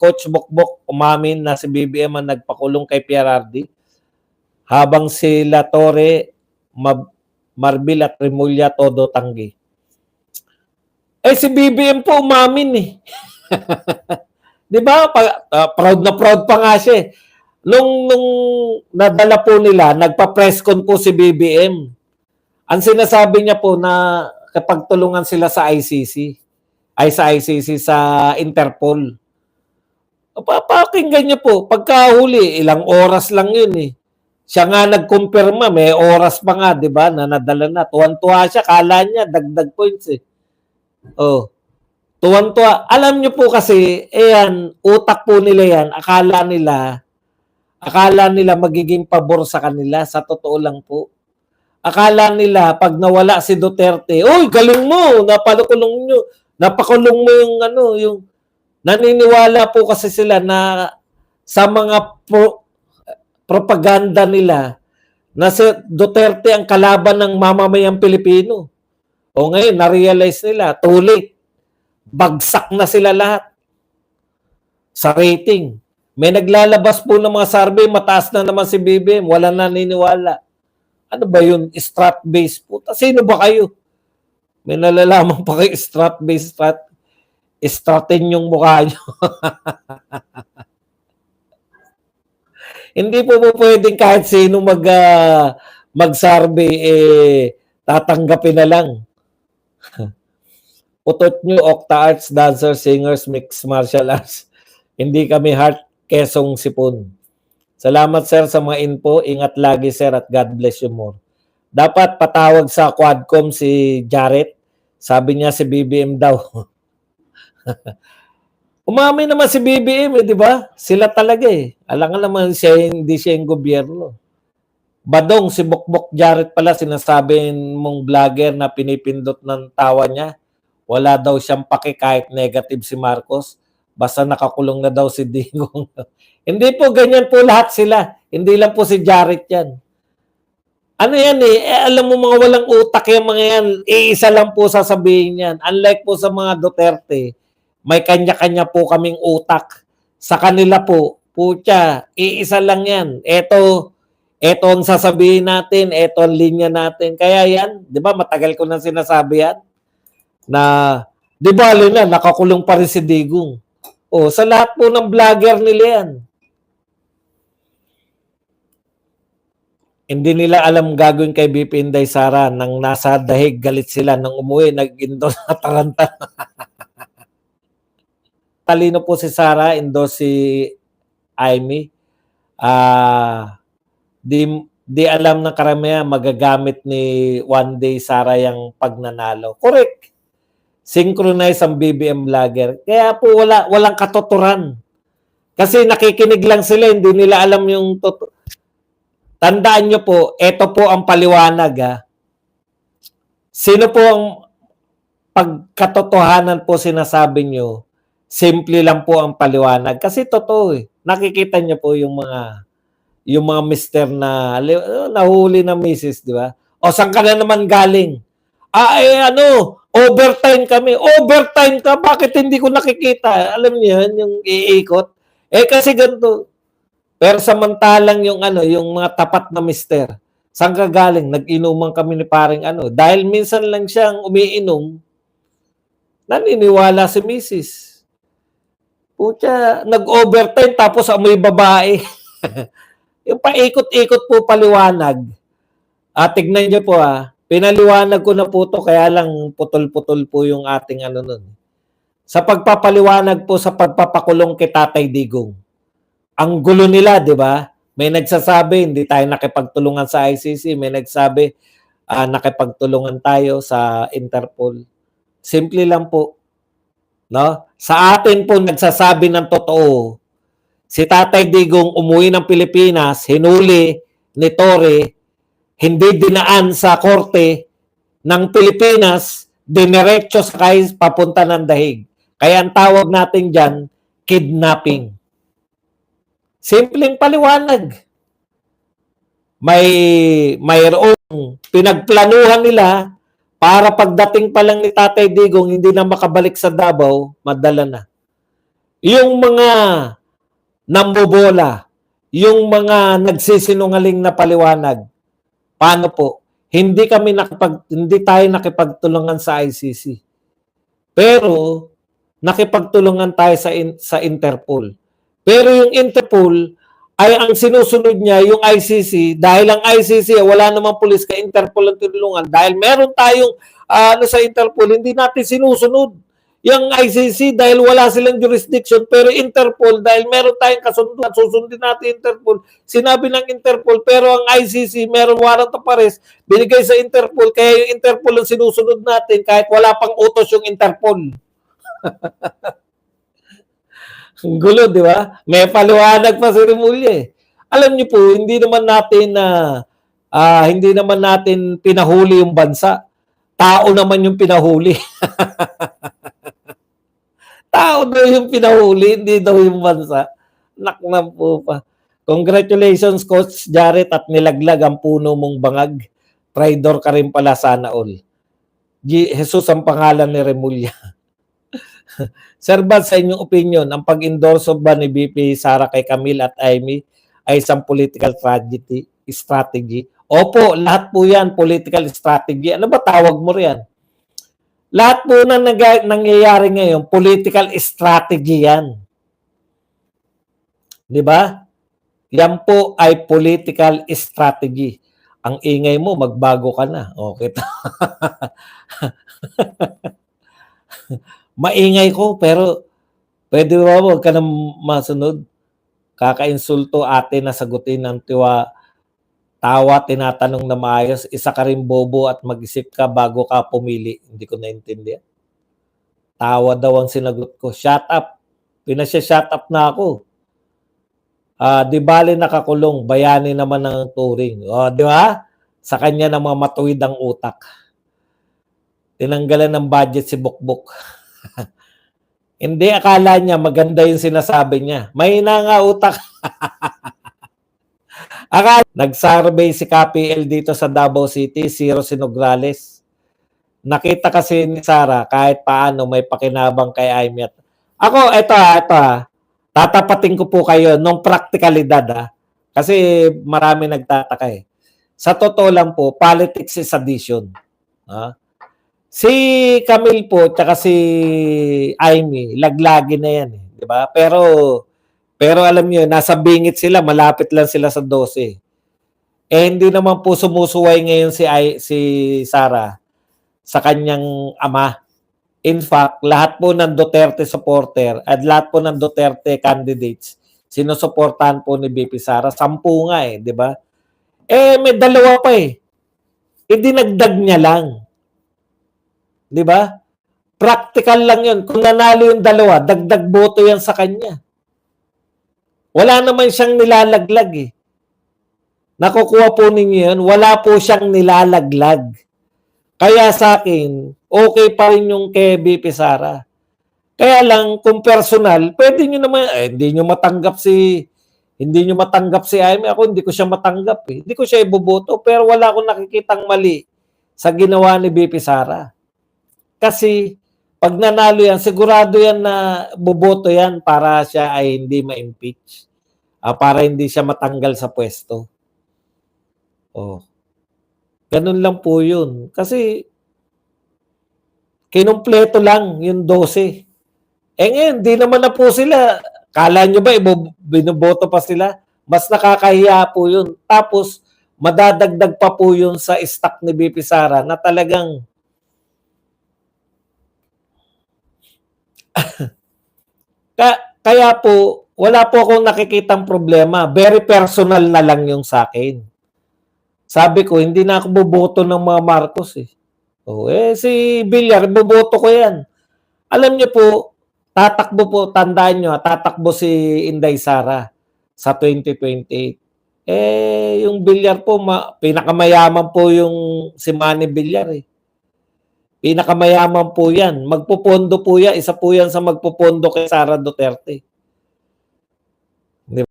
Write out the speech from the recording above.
Coach Bokbok umamin na si BBM ang nagpakulong kay PRRD habang si La Torre, Marbil at Remulla todo tanggi. Eh si BBM po umamin eh. 'Di ba? Proud na proud pa nga siya eh. Nung nadala po nila, nagpa-press con po si BBM. Ang sinasabi niya po na kapag tulungan sila sa ICC, sa Interpol. Papakinggan niyo po, pagkahuli, ilang oras lang yun eh. Siya nga nagkumpirma, may oras pa nga, di ba, na nadala na. Tuwan-tuwa siya, kala niya, dagdag points eh. Oh. Tuwan-tuwa. Alam niyo po kasi, utak po nila yan, akala nila magiging pabor sa kanila, sa totoo lang po. Akala nila, pag nawala si Duterte, uy, galing mo, napakulong mo yung naniniwala po kasi sila na sa mga propaganda nila na si Duterte ang kalaban ng mamamayang Pilipino. O ngayon, na-realize nila, too late. Bagsak na sila lahat sa rating. May naglalabas po ng mga survey, mataas na naman si BBM, wala naniniwala. Ano ba yun? Strat-based po. Sino ba kayo? May nalalaman pa kayo strat-based stratin yung mukha nyo. Hindi po pwedeng kahit sino mag-survey, tatanggapin na lang. Utot nyo, Octa Arts, Dancers, Singers, Mixed Martial Arts. Hindi kami Heart Quezong Sipon. Salamat sir sa mga info. Ingat lagi sir at God bless you more. Dapat patawag sa Quadcom si Jarrett. Sabi niya si BBM daw. Umami naman si BBM, di ba? Sila talaga eh. Alam nga naman siya, hindi siya yung gobyerno. Badong, si Bokbok Jarrett pala, sinasabi mong vlogger na pinipindot ng tawa niya. Wala daw siyang pake kahit negative si Marcos. Basta nakakulong na daw si Digong. Hindi po, ganyan po lahat sila. Hindi lang po si Jarrett yan. Ano yan eh, alam mo mga walang utak yung mga yan. Iisa lang po sasabihin yan. Unlike po sa mga Duterte, may kanya-kanya po kaming utak. Sa kanila po, putya, iisa lang yan. Ito ang sasabihin natin, ito ang linya natin. Kaya yan, di ba matagal ko nang sinasabi yan, na di ba na, nakakulong pa rin si Digong. O, sa lahat po ng vlogger nila yan. Hindi nila alam gagawin kay BP Inday Sara. Nang nasa dahig, galit sila. Nang umuwi, nag-endorse na Taranta. Talino po si Sara, endorse si Amy. Di alam ng karamihan magagamit ni One Day Sara yung pagnanalo. Correct. Synchronize ang BBM vlogger. Kaya po walang katuturan. Kasi nakikinig lang sila, hindi nila alam yung totoo. Tandaan nyo po, ito po ang paliwanag ha. Sino po ang pagkatotohanan po sinasabi nyo, simple lang po ang paliwanag. Kasi totoo eh. Nakikita nyo po yung mga mister na nahuli na misis, di ba? O saan ka na naman galing? Overtime kami. Overtime ka? Bakit hindi ko nakikita? Alam niyo yan, yung iikot. Kasi ganito. Pero samantalang yung mga tapat na mister, saan ka galing? Nag-inuman kami ni paring Dahil minsan lang siyang umiinom, naniniwala si misis. Pucha, nag-overtime tapos amoy babae. Yung paikot-ikot po paliwanag. Tignan niyo po pinaliwanag ko na po to, kaya lang putol-putol po yung ating nun. Sa pagpapaliwanag po sa pagpapakulong kay Tatay Digong. Ang gulo nila, di ba? May nagsasabi, hindi tayo nakipagtulungan sa ICC. May nagsabi, nakipagtulungan tayo sa Interpol. Simple lang po. No? Sa atin po nagsasabi ng totoo. Si Tatay Digong umuwi ng Pilipinas, hinuli ni Torre, hindi dinaan sa korte ng Pilipinas, diniretso sa kahit papunta ng dahig. Kaya ang tawag natin dyan, kidnapping. Simpleng paliwanag. Mayroong pinagplanuhan nila para pagdating pa lang ni Tatay Digong, hindi na makabalik sa Davao, madala na. Yung mga nambobola, yung mga nagsisinungaling na paliwanag, paano po? Hindi tayo nakipagtulungan sa ICC. Pero nakipagtulungan tayo sa Interpol. Pero yung Interpol ay ang sinusunod niya yung ICC dahil ang ICC wala namang pulis ka Interpol ang tinulungan dahil meron tayong sa Interpol hindi natin sinusunod yung ICC dahil wala silang jurisdiction pero Interpol dahil meron tayong kasunduan susundin natin Interpol sinabi ng Interpol pero ang ICC meron warrant of arrest binigay sa Interpol kaya yung Interpol ang sinusunod natin kahit wala pang utos yung Interpol. Ang gulo, di ba? May paliwanag pa si Remulla eh. Alam niyo po, hindi naman natin pinahuli yung bansa. Tao naman yung pinahuli. Tao daw yung pinahuli, hindi daw yung bansa. Naknam po pa. Congratulations, Coach Jarrett, at nilaglag ang puno mong bangag. Traidor ka rin pala sana all. Jesus ang pangalan ni Remulla. Sir Bad, sa inyong opinion, ang pag-endorso ba ni BP Sara kay Camille at Amy ay isang political strategy? Opo, lahat po yan, political strategy. Ano ba tawag mo riyan? Lahat po na nangyayari ngayon, political strategy yan. Di ba? Yan po ay political strategy. Ang ingay mo, magbago ka na. Okay. Maingay ko, pero pwede ba huwag ka na masunod? Kaka-insulto ate na sagutin ng tawa, tinatanong na maayos, isa ka rin bobo at mag-isip ka bago ka pumili. Hindi ko naintindihan. Tawa daw ang sinagot ko. Shut up. Pinasya-shut up na ako. Di bali nakakulong, bayani naman ng turing. Di ba? Sa kanya na matuwid ang utak. Tinanggalan ng budget si Bukbuk. Hindi, akala niya maganda yung sinasabi niya. Mahina nga utak. Nag-survey si KPL dito sa Davao City, Zero Sinograles. Nakita kasi ni Sara kahit paano may pakinabang kay Amy. Ako, ito. Tatapatin ko po kayo nung praktikalidad. Kasi marami nagtataka eh. Sa totoo lang po, politics is addition. Si Camille po tsaka si Amy, laglagi na yan eh, 'di ba? Pero alam niyo, nasa bingit sila, malapit lang sila sa 12. Hindi naman po sumusuway ngayon si Sara sa kanyang ama. In fact, lahat po ng Duterte supporter at lahat po ng Duterte candidates sinusuportahan po ni BP Sara. 10 nga eh, 'di ba? May dalawa pa eh. Dinagdag niya lang. Di ba? Practical lang yun. Kung nanalo yung dalawa, dagdag boto yan sa kanya. Wala naman siyang nilalaglag eh. Nakukuha po ninyo yun, wala po siyang nilalaglag. Kaya sa akin, okay pa rin yung kay BP Sara. Kaya lang, kung personal, pwede nyo naman, hindi nyo matanggap si Amy. Ako, hindi ko siya matanggap eh. Hindi ko siya iboboto, pero wala akong nakikitang mali sa ginawa ni BP Sara. Kasi pag nanalo yan, sigurado yan na boboto yan para siya ay hindi ma-impeach. Para hindi siya matanggal sa pwesto. Ganun lang po yun. Kasi kinumpleto lang yung 12. Ngayon, di naman na po sila. Kala nyo ba binoboto pa sila? Mas nakakahiya po yun. Tapos, madadagdag pa po yun sa stock ni BP Sara na talagang kaya po, wala po akong nakikitang problema. Very personal na lang yung sa akin. Sabi ko, hindi na ako boboto ng mga Marcos eh. Si Villar, boboto ko yan. Alam niyo po, tandaan nyo, tatakbo si Inday Sara sa 2028. Yung Villar po, pinakamayaman po yung si Manny Villar eh. Pinakamayaman po yan. Magpupondo po yan. Isa po yan sa magpupondo kay Sara Duterte.